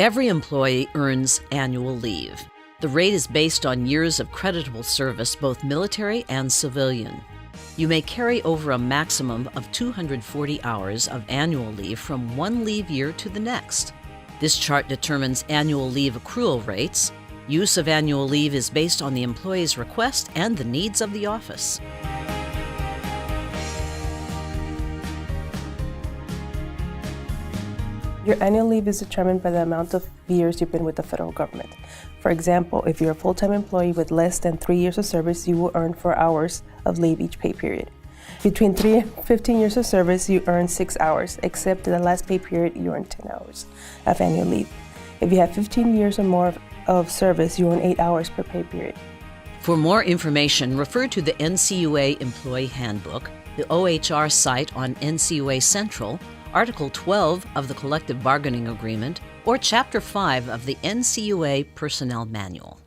Every employee earns annual leave. The rate is based on years of creditable service, both military and civilian. You may carry over a maximum of 240 hours of annual leave from one leave year to the next. This chart determines annual leave accrual rates. Use of annual leave is based on the employee's request and the needs of the office. Your annual leave is determined by the amount of years you've been with the federal government. For example, if you're a full-time employee with less than 3 years of service, you will earn 4 hours of leave each pay period. Between 3 and 15 years of service, you earn 6 hours, except in the last pay period, you earn 10 hours of annual leave. If you have 15 years or more of service, you earn 8 hours per pay period. For more information, refer to the NCUA Employee Handbook, the OHR site on NCUA Central, Article 12 of the Collective Bargaining Agreement, or Chapter 5 of the NCUA Personnel Manual.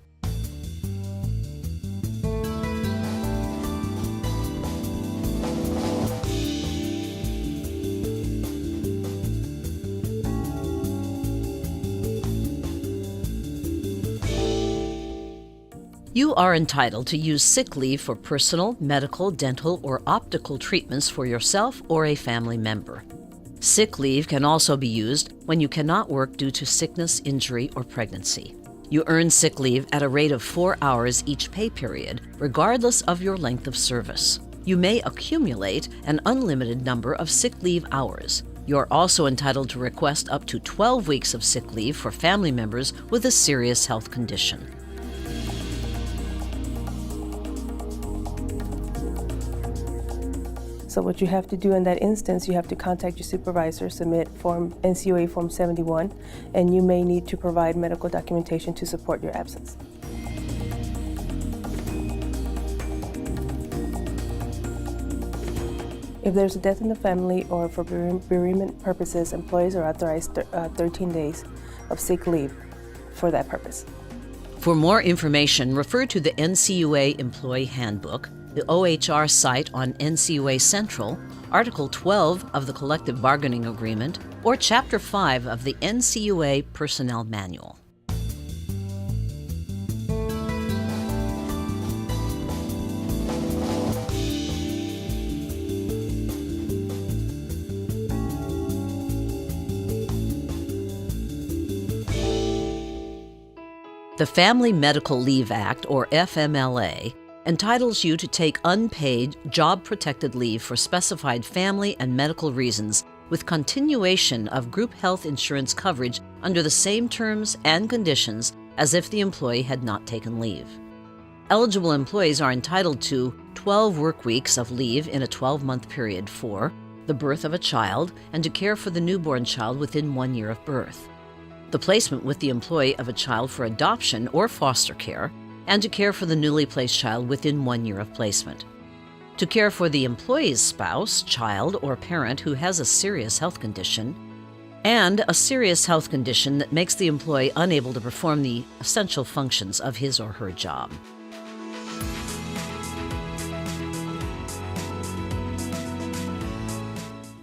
You are entitled to use sick leave for personal, medical, dental, or optical treatments for yourself or a family member. Sick leave can also be used when you cannot work due to sickness, injury, or pregnancy. You earn sick leave at a rate of 4 hours each pay period, regardless of your length of service. You may accumulate an unlimited number of sick leave hours. You are also entitled to request up to 12 weeks of sick leave for family members with a serious health condition. So what you have to do in that instance, you have to contact your supervisor, submit NCUA Form 71, and you may need to provide medical documentation to support your absence. If there's a death in the family or for bereavement purposes, employees are authorized 13 days of sick leave for that purpose. For more information, refer to the NCUA Employee Handbook, the OHR site on NCUA Central, Article 12 of the Collective Bargaining Agreement, or Chapter 5 of the NCUA Personnel Manual. The Family Medical Leave Act, or FMLA, entitles you to take unpaid, job-protected leave for specified family and medical reasons with continuation of group health insurance coverage under the same terms and conditions as if the employee had not taken leave. Eligible employees are entitled to 12 work weeks of leave in a 12-month period for the birth of a child and to care for the newborn child within 1 year of birth, the placement with the employee of a child for adoption or foster care, and to care for the newly placed child within 1 year of placement. To care for the employee's spouse, child, or parent who has a serious health condition, and a serious health condition that makes the employee unable to perform the essential functions of his or her job.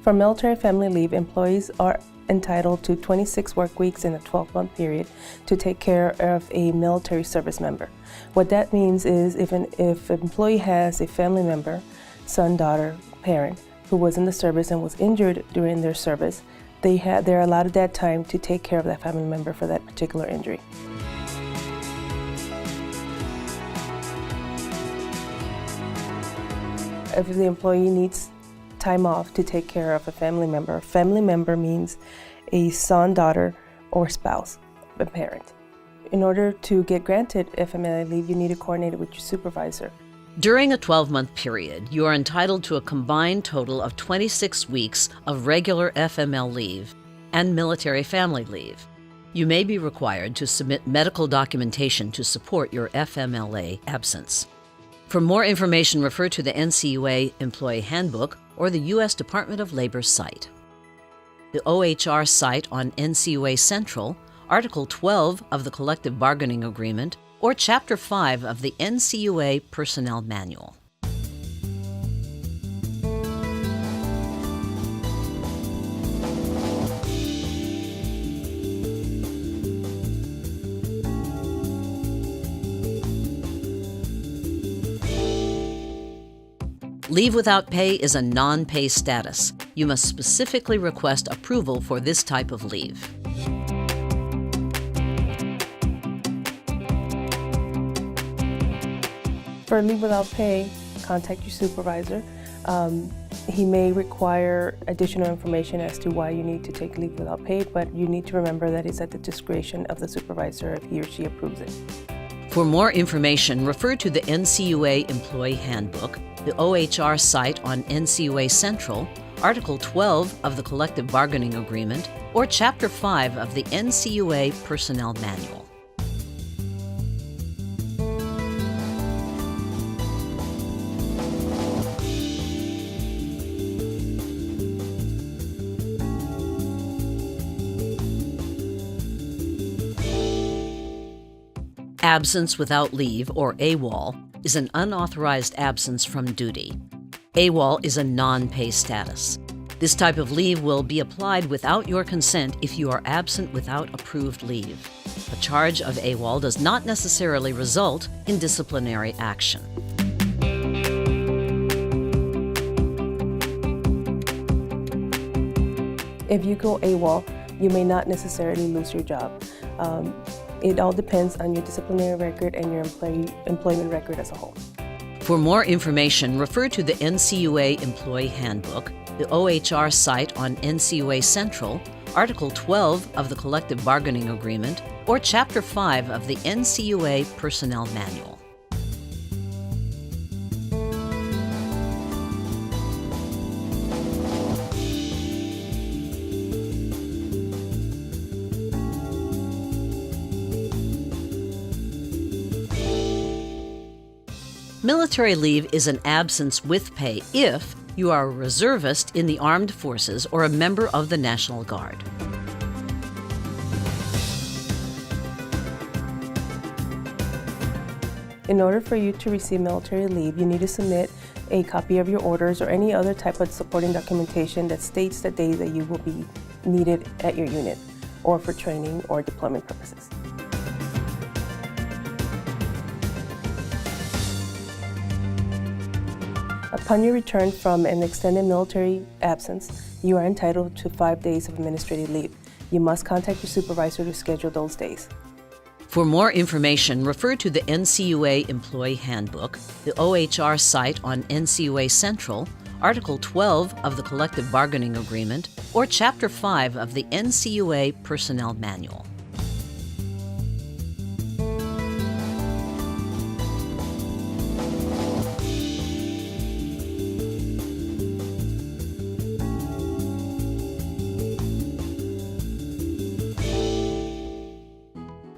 For military family leave, employees are entitled to 26 work weeks in a 12-month period to take care of a military service member. What that means is if an employee has a family member, son, daughter, parent, who was in the service and was injured during their service, they're allowed at that time to take care of that family member for that particular injury. If the employee needs time off to take care of a family member means a son, daughter, or spouse, a parent. In order to get granted FMLA leave, you need to coordinate it with your supervisor. During a 12-month period, you are entitled to a combined total of 26 weeks of regular FML leave and military family leave. You may be required to submit medical documentation to support your FMLA absence. For more information, refer to the NCUA Employee Handbook or the U.S. Department of Labor site. The OHR site on NCUA Central, Article 12 of the Collective Bargaining Agreement, or Chapter 5 of the NCUA Personnel Manual. Leave without pay is a non-pay status. You must specifically request approval for this type of leave. For leave without pay, contact your supervisor. He may require additional information as to why you need to take leave without pay, but you need to remember that it's at the discretion of the supervisor if he or she approves it. For more information, refer to the NCUA Employee Handbook, the OHR site on NCUA Central, Article 12 of the Collective Bargaining Agreement, or Chapter 5 of the NCUA Personnel Manual. Absence without leave, or AWOL, is an unauthorized absence from duty. AWOL is a non-pay status. This type of leave will be applied without your consent if you are absent without approved leave. A charge of AWOL does not necessarily result in disciplinary action. If you go AWOL, you may not necessarily lose your job. It all depends on your disciplinary record and your employment record as a whole. For more information, refer to the NCUA Employee Handbook, the OHR site on NCUA Central, Article 12 of the Collective Bargaining Agreement, or Chapter 5 of the NCUA Personnel Manual. Military leave is an absence with pay if you are a reservist in the armed forces or a member of the National Guard. In order for you to receive military leave, you need to submit a copy of your orders or any other type of supporting documentation that states the day that you will be needed at your unit or for training or deployment purposes. Upon your return from an extended military absence, you are entitled to 5 days of administrative leave. You must contact your supervisor to schedule those days. For more information, refer to the NCUA Employee Handbook, the OHR site on NCUA Central, Article 12 of the Collective Bargaining Agreement, or Chapter 5 of the NCUA Personnel Manual.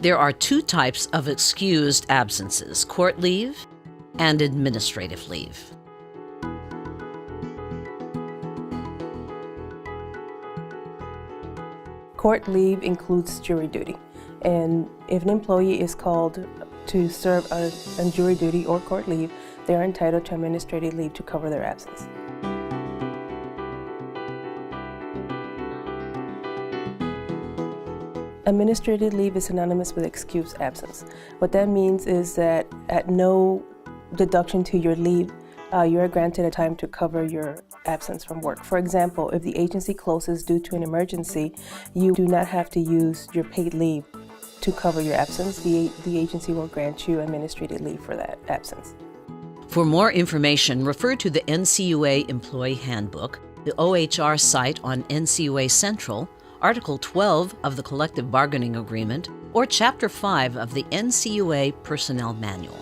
There are two types of excused absences: court leave and administrative leave. Court leave includes jury duty, and if an employee is called to serve on jury duty or court leave, they are entitled to administrative leave to cover their absence. Administrative leave is synonymous with excused absence. What that means is that at no deduction to your leave, you are granted a time to cover your absence from work. For example, if the agency closes due to an emergency, you do not have to use your paid leave to cover your absence. The agency will grant you administrative leave for that absence. For more information, refer to the NCUA Employee Handbook, the OHR site on NCUA Central, Article 12 of the Collective Bargaining Agreement, or Chapter 5 of the NCUA Personnel Manual.